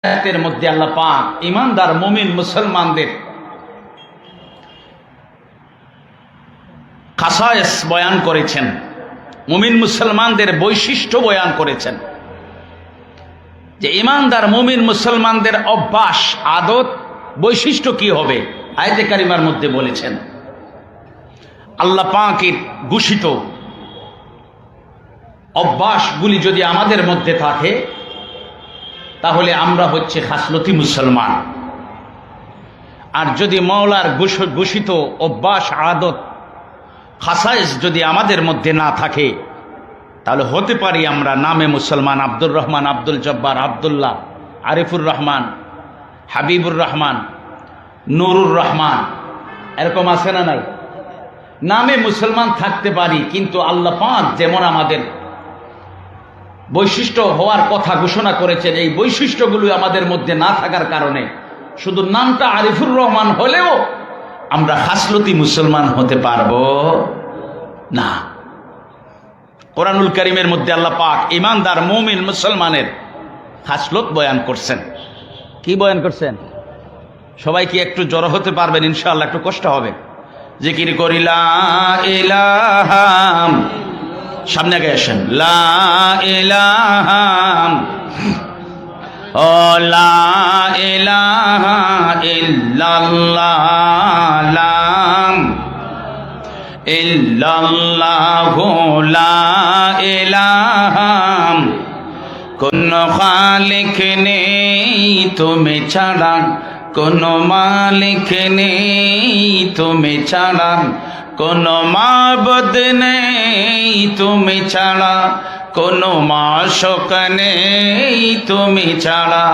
আয়াতের মধ্যে আল্লাহ পাক ঈমানদার মুমিন মুসলমানদের খাসায়েস বয়ান করেছেন, মুমিন মুসলমানদের বৈশিষ্ট্য বয়ান করেছেন যে ঈমানদার মুমিন মুসলমানদের অভ্যাস, আদত, বৈশিষ্ট্য কি হবে। আয়াতে কারিমার মধ্যে বলেছেন আল্লাহ পাকের ঘোষিত অভ্যাসগুলি যদি আমাদের মধ্যে থাকে তাহলে আমরা হচ্ছে খাসলতি মুসলমান। আর যদি মাওলার ঘোষিত অভ্যাস, আদত, খাসায়েস যদি আমাদের মধ্যে না থাকে তাহলে হতে পারি আমরা নামে মুসলমান, আব্দুর রহমান, আব্দুল জব্বার, আব্দুল্লাহ, আরিফুর রহমান, হাবিবুর রহমান, নুরুর রহমান, এরকম আছে না নাই? নামে মুসলমান থাকতে পারি, কিন্তু আল্লাহ পাক যেমন আমাদের বৈশিষ্ট্য হওয়ার কথা ঘোষণা করেছেন, এই বৈশিষ্ট্যগুলো আমাদের মধ্যে না থাকার কারণে শুধু নামটা আরিফুর রহমান হলেও আমরা খাসলতি মুসলমান হতে পারবো না। কোরআনুল কারীমের মধ্যে আল্লাহ পাক ঈমানদার মুমিন মুসলমানের খাসলত বয়ান করছেন। কি বয়ান করছেন? সবাই কি একটু জড়ো হতে পারবেন? ইনশাআল্লাহ একটু কষ্ট হবে। জিকির করি লা ইলাহা, সামনে আগে আসেন, লা ইলাহা ও লা ইলাহা ইল্লাল্লাহ, লা ইল্লাল্লাহু লা ইলাহা, কোন খালিক নেই তুমি ছাড়া, কোন মালিক নেই তুমি ছাড়া, কোন মাবুদ নেই তুমি ছাড়া, কোন মাশুক নেই তুমি ছাড়া।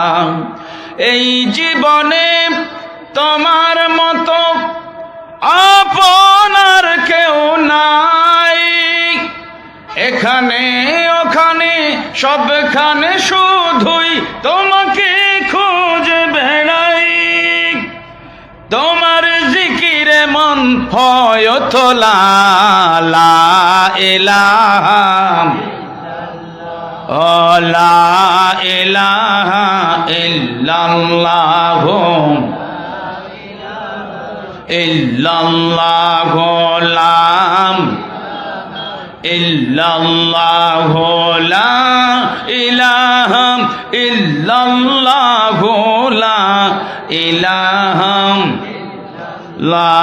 এই জীবনে তোমার মতো আপনার কেউ নাই, এখানে ওখানে সবখানে শুধুই তোমাকে খুঁজে বেড়াই। তোমার জিকিরে মন হয় তোলা, লা ইলাহা ও লা ইলাহা ইল্লাল্লাহু ইল্লাল্লাহু লা ইল্লাল্লাহু লা ইলাহা ইল্লাল্লাহু লা ইলাহা লা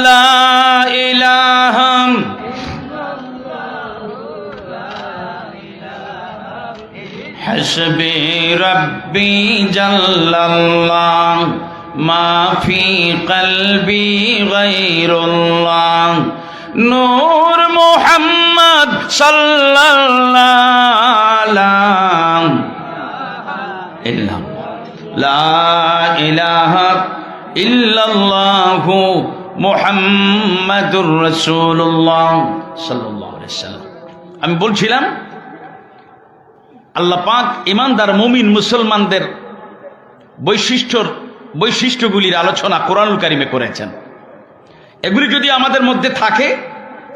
লা ইলাহা হাসবি রব্বি জাল্লাল্লাহ মা ফি কলবি গায়রুল্লাহ, নূর মুহাম্মদ সাল্লাল্লাহু লা ইলাহা ইল্লাল্লাহু মুহাম্মাদুর রাসূলুল্লাহ সাল্লাল্লাহু আলাইহি ওয়াসাল্লাম। আমি বলছিলাম আল্লাহ পাক ঈমানদার মুমিন মুসলমানদের বৈশিষ্ট্যগুলির আলোচনা কোরআনুল কারীমে করেছেন। এগুলি যদি আমাদের মধ্যে থাকে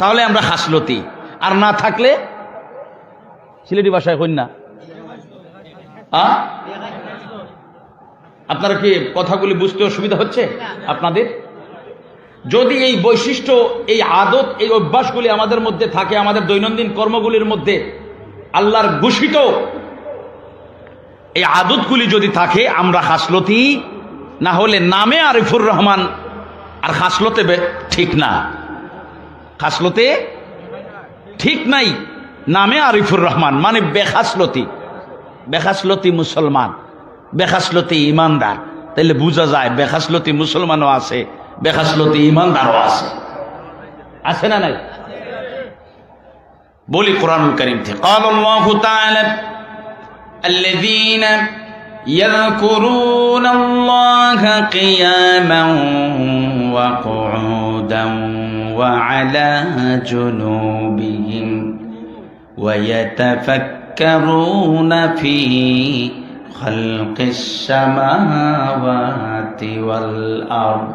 তাহলে আমরা খাসলতি, আর না থাকলে সিলেটি ভাষায় কন্যা। আপনারা কি কথাগুলি বুঝতে অসুবিধা হচ্ছে আপনাদের? যদি এই বৈশিষ্ট্য, এই আদত, এই অভ্যাসগুলি আমাদের মধ্যে থাকে, আমাদের দৈনন্দিন কর্মগুলির মধ্যে আল্লাহর ঘোষিত এই আদতগুলি যদি থাকে, আমরা খাসলতি। না হলে নামে আরিফুর রহমান আর খাসলতে ঠিক না, খাসলতে ঠিক নাই। নামে আরিফুর রহমান মানে বেখাসলতি, বেখাসলতি মুসলমান, বেখাসলতি ইমানদার। তাইলে বোঝা যায় বেখাসলতি মুসলমানও আছে, বেখাসলতি ইমানদারও আছে। আছে না নাই? বলি কোরআনুল কারীম থেকে, ক্বালা আল্লাহু তাআলা আল্লাযীনা يذكرون الله قياما وقعودا وعلى جنوبهم ويتفكرون في خلق السماوات والأرض।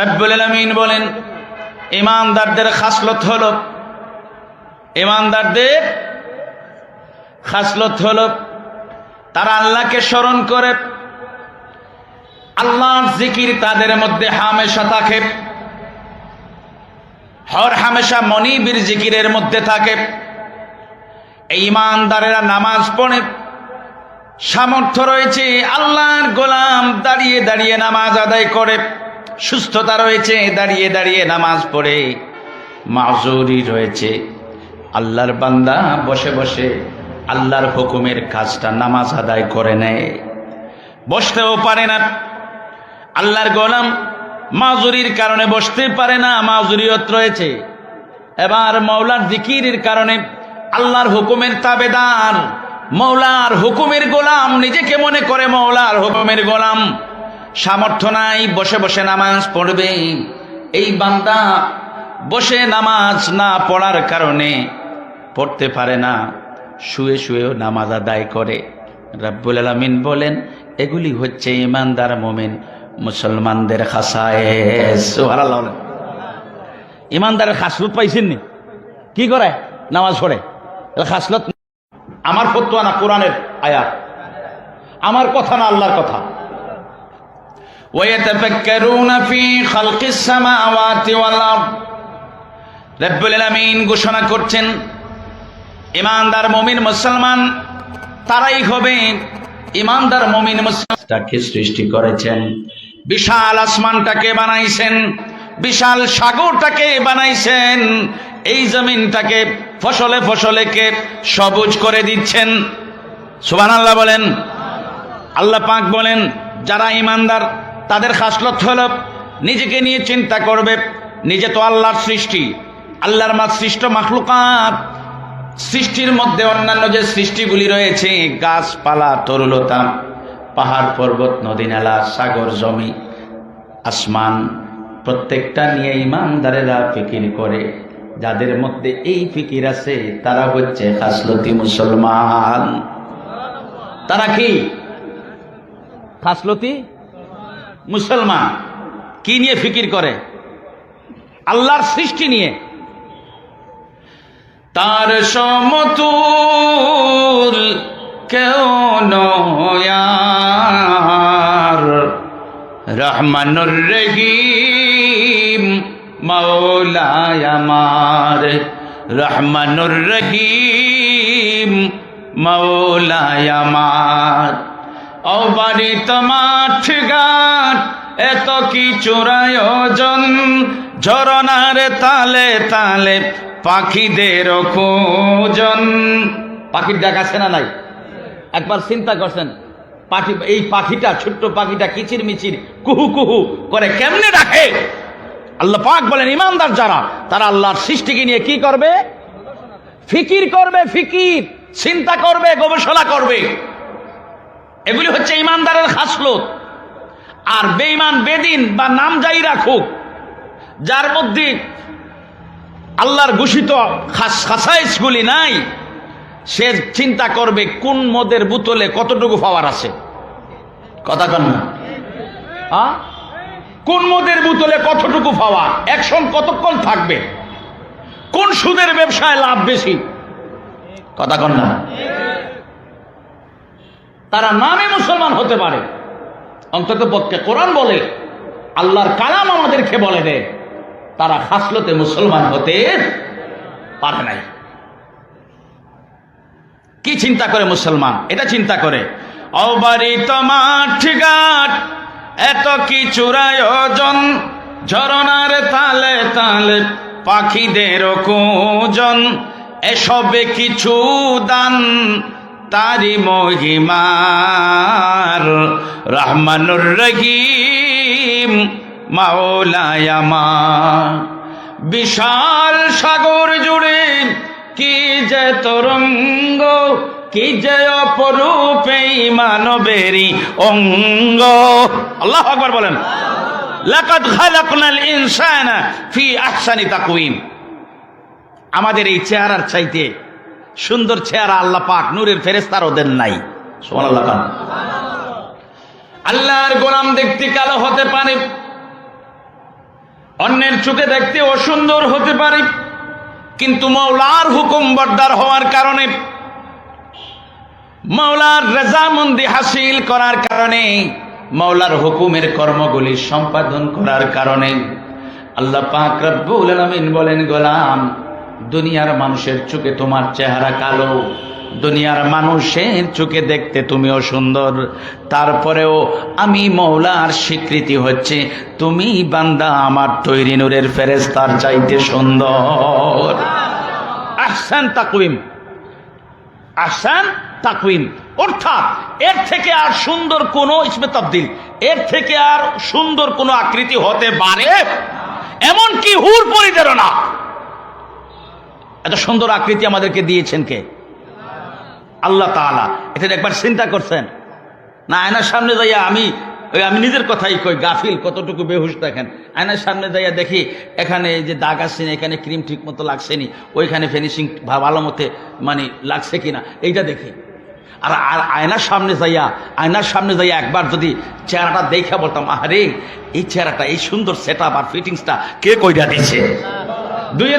রব্বুল আলামিন বলেন ঈমানদারদের খাসলত হলো, ঈমানদারদের খাসলত হলো তারা আল্লাহকে স্মরণ করে, আল্লাহর জিকির তাদের মধ্যে হামেশা থাকে, হর হামেশা মনিবির জিকিরের মধ্যে থাকে। এই ঈমানদারেরা নামাজ পড়ে, সামর্থ্য রয়েছে, আল্লাহর গোলাম দাঁড়িয়ে দাঁড়িয়ে নামাজ আদায় করে, সুস্থতা রয়েছে, দাঁড়িয়ে দাঁড়িয়ে নামাজ পড়ে, মাজুরি রয়েছে, আল্লাহর বান্দা বসে বসে আল্লাহর হুকুমের কাজটা নামাজ আদায় করে নেয়, বসতেও পারে না। আল্লাহর গোলাম মাজুরির কারণে বসতে পারে না, মাজুরিয়ত রয়েছে। এবার মওলার জিকিরের কারণে আল্লাহর হুকুমের তাবেদার, মওলার হুকুমের গোলাম, নিজেকে মনে করে মওলার হুকুমের গোলাম, সামর্থ্য নাই বসে বসে নামাজ পড়বে। এই বান্দা বসে নামাজ না পড়ার কারণে পড়তে পারে না, শুয়ে শুয়েও নামাজ আদায় করে। রাব্বুল আলামিন বলেন, এগুলি হচ্ছে ঈমানদার মুমিন মুসলমানদের খাসায়েস। সুবহানাল্লাহ। ঈমানদারের খাসলত পাইছেন নি? কি করে? নামাজ পড়ে। খাসলত আমার ফতোয়া না, কোরআনের আয়াত, আমার কথা না, আল্লাহর কথা। ওয়ায়াতাফাক্কারুনা ফি খালকিস সামাওয়াতি ওয়াল আরদ। রব্বুল আলামিন ঘোষণা করছেন, ঈমানদার মুমিন মুসলমান তারাই হবে ঈমানদার মুমিন মুসলমানটাকে সৃষ্টি করেছেন, বিশাল আসমানটাকে বানাইছেন, বিশাল সাগরটাকে বানাইছেন, এই জমিনটাকে ফসলে ফসলেকে সবুজ করে দিচ্ছেন। সুবহানাল্লাহ বলেন। আল্লাহ পাক বলেন, যারা ঈমানদার তাদের খাসলত হলো নিজেকে নিয়ে চিন্তা করবে, নিজে তো আল্লাহর সৃষ্টি, আল্লাহর সৃষ্ট মাখলুকাত, সৃষ্টির মধ্যে অন্যান্য যে সৃষ্টিগুলি রয়েছে, গাছপালা, তরুলতা, পাহাড় পর্বত, নদী নালা, সাগর, জমি, আসমান, প্রত্যেকটা নিয়ে ঈমানদারেরা ফিকির করে। যাদের মধ্যে এই ফিকির আছে তারা হচ্ছে খাসলতি মুসলমান। তারা কি খাসলতি মুসলমান? কি নিয়ে ফিকির করে? আল্লাহর সৃষ্টি নিয়ে। তার সমতুল কেউ নয় আর, রহমানুর রহিম মওলায় আমার, রহমানুর রহিম মওলায় আমার। অবারিত মাঠ ঘাট এত কিছুর আয়োজন, ঝরনার তালে তালে পাখিদের খোঁজন। পাখির ডাক আছে না নাই? একবার চিন্তা করছেন, পাখি, এই পাখিটা, ছোট্ট পাখিটা কিচির মিচির কুহু কুহু করে কেমনে ডাকে? আল্লাহ পাক বলেন, ঈমানদার যারা তারা আল্লাহর সৃষ্টিকে নিয়ে কি করবে? ফিকির করবে, ফিকির, চিন্তা করবে, গবেষণা করবে। এগুলি হচ্ছে ঈমানদারের খাসলত। আর বেঈমান, বেদিন বা নাম যাই রাখুক, যার মধ্যে আল্লাহর ঘোষিত খাসায়েসগুলি নাই, সে চিন্তা করবে কোন মদের বোতলে কতটুকু পাওয়ার আছে। কথা কন না? কোন মদের বোতলে কতটুকু পাওয়ার, অ্যাকশন কতক্ষণ থাকবে, কোন সুদের ব্যবসায় লাভ বেশি। কথা কন না? তারা নামে মুসলমান হতে পারে, অন্তত পক্ষে কোরআন বলে, আল্লাহর কালাম আমাদেরকে বলে দেয়, তারা খাসলতে মুসলমান হতে পারে নাই। কি চিন্তা করে মুসলমান? এটা চিন্তা করে, অবারিত মাঠ ঘাট এত কিছুর আয়োজন, ঝরনার তালে তালে পাখিদের খোঁজন, এসবে কিছু দান তারি মহিমার, রহমানুর রহিম মাওলায় আমার। বিশাল সাগর জুড়ে কি যে তরঙ্গ, কি যে অপরূপ এই মানবেরই অঙ্গ। আল্লাহু আকবার বলেন। লাকাদ খালাকনাল ইনসানা ফি আহসানি তাকওয়িম। আমাদের এই চেহারার চাইতে সুন্দর চেহারা আল্লাহ পাক নূরের ফেরেশতারও দেন নাই। সুবহানাল্লাহ। আল্লাহর গোলাম দেখতে কালো হতে পারে, অন্যের চোখে দেখতে অসুন্দর হতে পারে, কিন্তু মওলার হুকুম বরদার হওয়ার কারণে মাওলার রেজামন্দি হাসিল করার কারণে, মাওলার হুকুমের কর্মগুলি সম্পাদন করার কারণে আল্লাহ পাক রব্বুল আলামিন বলেন, গোলাম, দুনিয়ার মানুষের চোখে তোমার চেহারা কালো, দুনিয়ার মানুষের চোখে দেখতে তুমিও সুন্দর, তারপরেও আমি মওলার স্বীকৃতি হচ্ছে তুমি বান্দা আমার তৈরি নূরের ফেরেশতার চাইতে সুন্দর। আহসান তাকওয়িম, আহসান তাকওয়িম, অর্থাৎ এর থেকে আর সুন্দর কোন ইসমে তাবদীল, এর থেকে আর সুন্দর কোন আকৃতি হতে পারে? এমনকি হুর পরিদেরও না। এত সুন্দর আকৃতি আমাদেরকে দিয়েছেন কে? আল্লাহ তাআলা। এটা একবার চিন্তা করছেন না? আয়নার সামনে যাইয়া আমি নিজের কথাই কই, গাফিল কতটুকু বেহুশ দেখেন। আয়নার সামনে যাইয়া দেখি এখানে এই যে দাগ আসছে না, এখানে ক্রিম ঠিক মতো লাগছে নি, ওইখানে ফিনিশিং ভালো মতে মানে লাগছে কিনা এইটা দেখি। আর আর আয়নার সামনে যাইয়া একবার যদি চেহারাটা দেখা বলতাম, আরে এই চেহারাটা, এই সুন্দর সেটআপ আর ফিটিংসটা কে কইরা দিছে? দুইয়ের